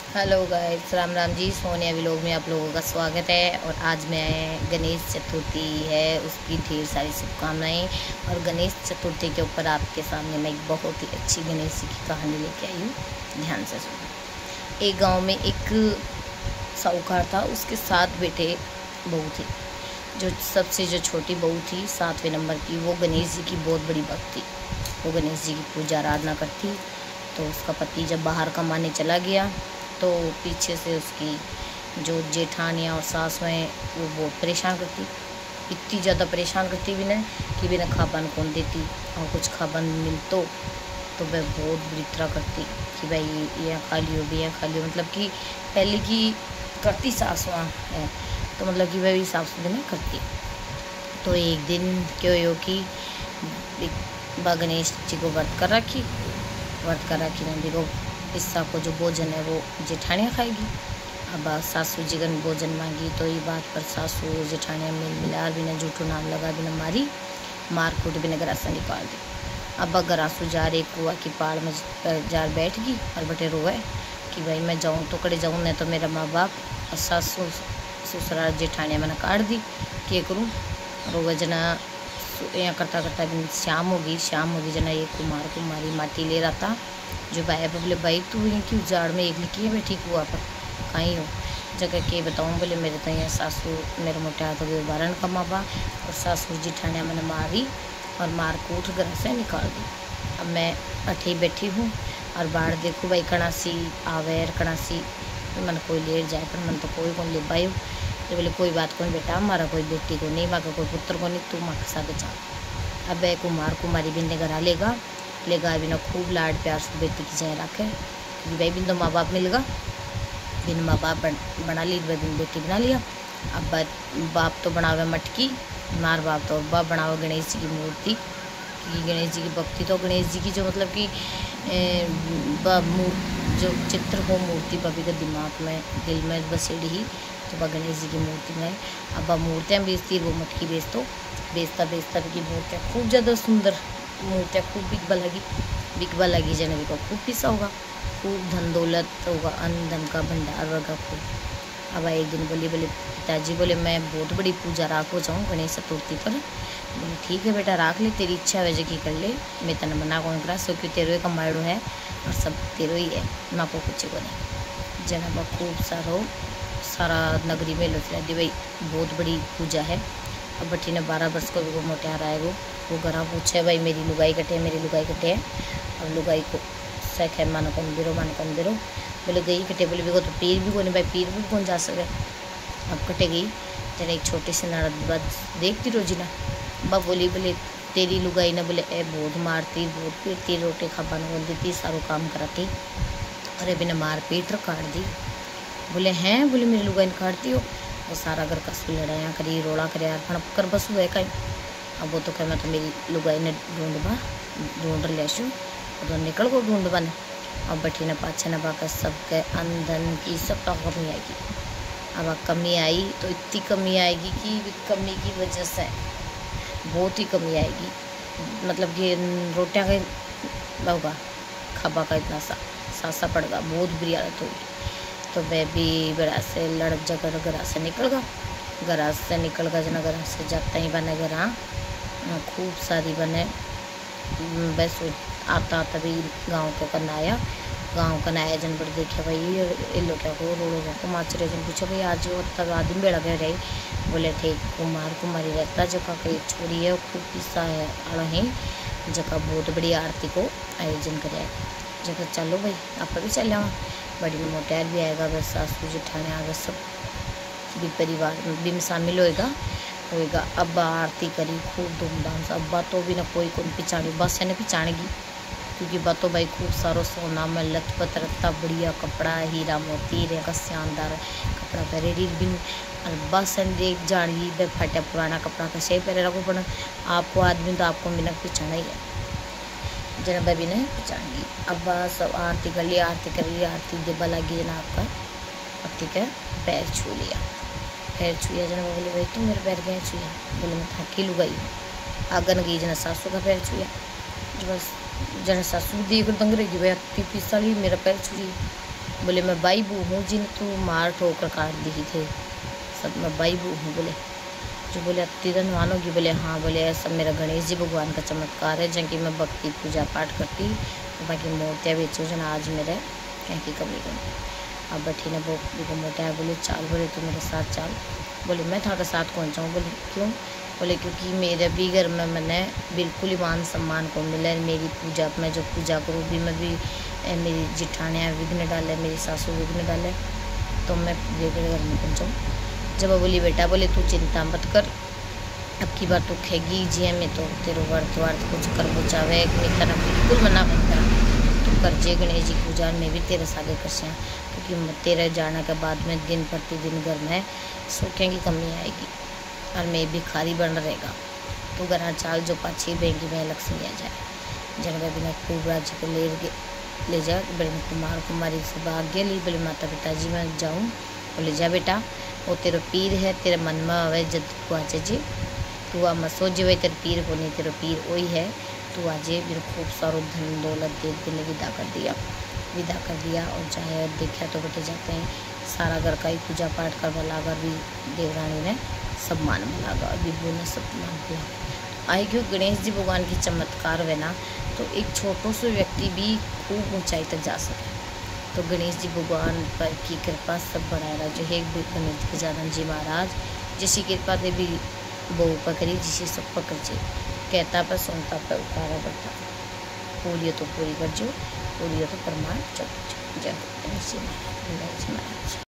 Hello guys, Ram Ram ji. Sonia vlog में आप लोगों का स्वागत है। और आज मैं गणेश चतुर्थी है, उसकी ढेर सारी शुभकामनाएं। और गणेश चतुर्थी के ऊपर आपके सामने मैं एक बहुत ही अच्छी गणेश जी की कहानी लेके आई हूँ। ध्यान से सुनो। एक गांव में एक साहूकार था, उसके 7 बेटे बहू थे। जो छोटी बहू थी 7वें नंबर की, वो गणेश जी की बहुत बड़ी भक्त थी। वो गणेश जी की पूजा आराधना करती। तो उसका पति जब बाहर कमाने चला गया तो पीछे से उसकी जो जेठानियाँ और सासुएँ वो बहुत परेशान करती। इतनी ज़्यादा परेशान करती भी नहीं कि बिना खाबन कौन देती, और कुछ खाबन मिलतो तो वह बहुत बुरी तरह करती कि भाई यह खा लियो भी, यह खा लियो। मतलब कि पहले की करती सासुआँ है, तो मतलब कि वह भी सासु भी नहीं करती। तो एक दिन क्यों हो कि गणेश जी को व्रत कर रखी नहीं। देखो, हिस्सा को जो भोजन है वो जेठानियाँ खाएगी। अब सासू जी ने भोजन मांगी तो ये बात पर सासू जेठानियाँ मिल मिला बिना झूठो नाम लगा बिना मार कूट बिना गरासा निकाल दी। अब गरासू जार एक कुआ की पाड़ में जार बैठ गई और बटे रोए कि भाई मैं जाऊँ तो कड़े जाऊँ, नहीं तो मेरा माँ बाप और सासू ससुराल जेठानियाँ मैंने काट दी, क्या करूँ। रोवे जना यहाँ करता करता दिन शाम होगी जना एक कुमारी माटी ले रहा था। जो भाई बोले भाई तू इनकी उजाड़ में एक लिखी है बैठी कुआ पर कहीं हो जगह के बताऊँ। बोले मेरे तो यहाँ सासू मेरे मोटे हाथों के बारण कमावा और सासू जिठानिया मैंने मारी और मार कूट घर से निकाल दी। अब मैं अठी बैठी हूँ और बाहर देखूँ भाई कणासी आवेर कणासी मन कोई ले जाए, पर मन तो कोई कौन ले पायो। तो बोले कोई बात कौन बेटा, हमारा कोई बेटी को नहीं, माँ का कोई पुत्र को नहीं, तू माँ के साथ जा। अब कुमार कुमारी बिन घर लेगा बिना खूब लाड प्यार से बेटी की जाए रखे कि भाई बिन तो माँ बाप मिलेगा, बिन माँ बाप बना ली, बिन बेटी बना लिया। अब बाप तो बनावे मटकी, मार बाप तो बाप बनावे गणेश जी की मूर्ति। कि गणेश जी की भक्ति तो गणेश जी की जो मतलब कि जो चित्र हो मूर्ति बबी के दिमाग में दिल में बसेड़ी ही, तो वह गणेश जी की मूर्ति में। अब मूर्तियाँ बेचती, वो मटकी बेचता की मूर्तियाँ खूब ज़्यादा सुंदर मूर्तियाँ खूब बिकवा लगी जने को खूब पैसा होगा, खूब धन दौलत होगा, अन्न धन का भंडार होगा खूब। अब एक दिन बोले पिताजी बोले मैं बहुत बड़ी पूजा राखो जाऊँ गणेश चतुर्थी पर। बोले ठीक है बेटा राख ले, तेरी इच्छा वजह की कर ले, मैं तने मना कौन करा, सो क्यों तेरो ही कमाड़ो है और सब तेरो ही है, माँ को कुछ को नहीं। जना खूब सारा नगरी में लुट दी भाई बहुत बड़ी पूजा है। अब बटी ने 12 वर्ष को वो मोटियार आए वो घरा पूछे भाई मेरी लुगाई कटे है। अब लुगाई को सैख है मानो कौन बेरो बोले गई कटे। बोले भी को तो पीर भी कौन भाई, पीर भी कौन जा सके। अब कटे गई जन एक छोटी सी नारद बात देखती रोजी ना बा बोली बोले तेरी लुगाई ने बोले ए बहुत मारती बहुत पीटती, रोटी खाबा बोल देती, सारो काम कराती, अरे बिना मार पीट काट दी। बोले हैं, बोले मेरी लुगाई ने काटती हो, वो सारा घर कसू लड़ाया करी रोड़ा कर यार पण कर बसू है कहीं। अब वो तो कह मैं तो मेरी लुगाई ने ढूंढ लेशू, तो निकल गो ढूंढबा ने। अब बैठी ने पाछे न बाका सबके अंधन की सब कमी आएगी। अब कमी आई तो इतनी कमी आएगी कि कमी की वजह से बहुत ही कमी आएगी, मतलब कि रोटियाँ का होगा खाबा का इतना सासा पड़ेगा, बहुत बुरी हालत होगी। तो वह भी घर से लड़क जगह घर से निकल गया जना घर से जाता ही बने घर खूब सारी बने। बस आता भी गाँव के कनाया जन पर देखा भाई ये लोटा को रोड़ो को माचरे जन पूछा भाई आज तब आदमी बेड़ा गए रहे। बोले ठीक कुमारी रहता जका का एक छोरी है खूब किस्सा है आड़ा है जका बहुत बड़ी आरती को आयोजन करे जगह चलो भाई आप भी चल जाओ, बड़ी मोटियार भी आएगा, बस सासू जेठाने आएगा, सब भी परिवार भी में शामिल होएगा। अब आरती करी खूब धूमधाम से। अब्बा तो भी ना कोई पिछाड़ी बस है ना पिछाड़ेगी, क्योंकि बातो भाई खूब सारो सोना में लथपथ रखता बढ़िया कपड़ा हीरा मोती रे का शानदार कपड़ा पहरे बिन और बस देख जानी बे फटा पुराना कपड़ा का सही पहले रखो, पर आपको आदमी तो आपको मिनट पिछाना ही है जना बेबी ने पिछाएंगी। अब सब आरती कर लिया, आरती देबा लगी जना आपका। अब ठीक है पैर छू लिया जना बोले भाई तुम मेरे पैर क्या छुआ। बोले मैं थकी लुगाई आगन गई जना सासू का पैर छुआ। बस जना सासू देख दंग रही भाई अति पिसाली मेरा पैर छुई। बोले मैं बाई बू हूँ जिन तू मार ठोकर काट दी थे, सब मैं बाई बू हूँ। बोले जो बोले तिरन मानोगी? बोले हाँ। बोले ऐसा मेरा गणेश जी भगवान का चमत्कार है जहाँ की मैं भक्ति पूजा पाठ करती, बाकी मूर्तियाँ बेचो जन आज मेरे कहीं की कमी कमी। अब बैठी ने वो मोटा है, बोले चाल। बोले तू मेरे साथ चाल। बोले मैं थारे साथ कौन जाऊँ? बोले क्यों? बोले क्योंकि मेरे भी घर में मैंने बिल्कुल ही मान सम्मान को मिला है। मेरी पूजा मैं जो पूजा करूँ भी मैं भी मेरी जिठानियाँ विघ्न डाले, मेरी सासू विघ्न डाले, तो मैं बेगड़े घर में पहुँचाऊँ। जब वो बोली बेटा बोले तू चिंता मत कर, अब की बार तू खेगी जी में तो तेरे वर्त कुछ कर बुचावे नहीं करना, बिल्कुल मना मत करा, तू कर जे गणेश जी पूजा में भी तेरे सागे कर, क्योंकि तेरे जाने के बाद में दिन प्रतिदिन घर में सूखे की कमी आएगी और मैं भिखारी बन रहेगा। तो घर चाल जो पाछी बेंगी में लक्ष्मी आ जाए। जगह बिना खूब राज्य को ले जा। बड़े कुमार कुमारी से भाग गया ली। बोले माता पिताजी मैं जाऊँ? बोले जा बेटा, वो तेरा पीर है, तेरे मन में आवे जब तू आचे जी, तू आ मत सोच भाई तेरे पीर को नहीं, तेरा पीर वही है, तू आजे। फिर खूब सारो धन दौलत दे देने विदा कर दिया। और चाहे देखा तो बेटे जाते हैं सारा घर का ही पूजा पाठ करवा लागा, भी देवरानी ने सब मान मिलागा और विभू ने सब मान मिला आई। क्यों गणेश जी भगवान की चमत्कार है ना, तो एक छोटो से व्यक्ति भी खूब ऊंचाई तक जा सके। तो गणेश जी भगवान पर की कृपा सब बनाए रहा। जो है गणेश गजानन जी महाराज जिसकी कृपा दे भी बहु पकड़ी, जिसे सब पकड़ जे, कहता पर सुनता पर उतारा बढ़ता, पूरी तो पूरी कर जो, पूरी तो प्रमाण चल। जय गणेश जी महाराज।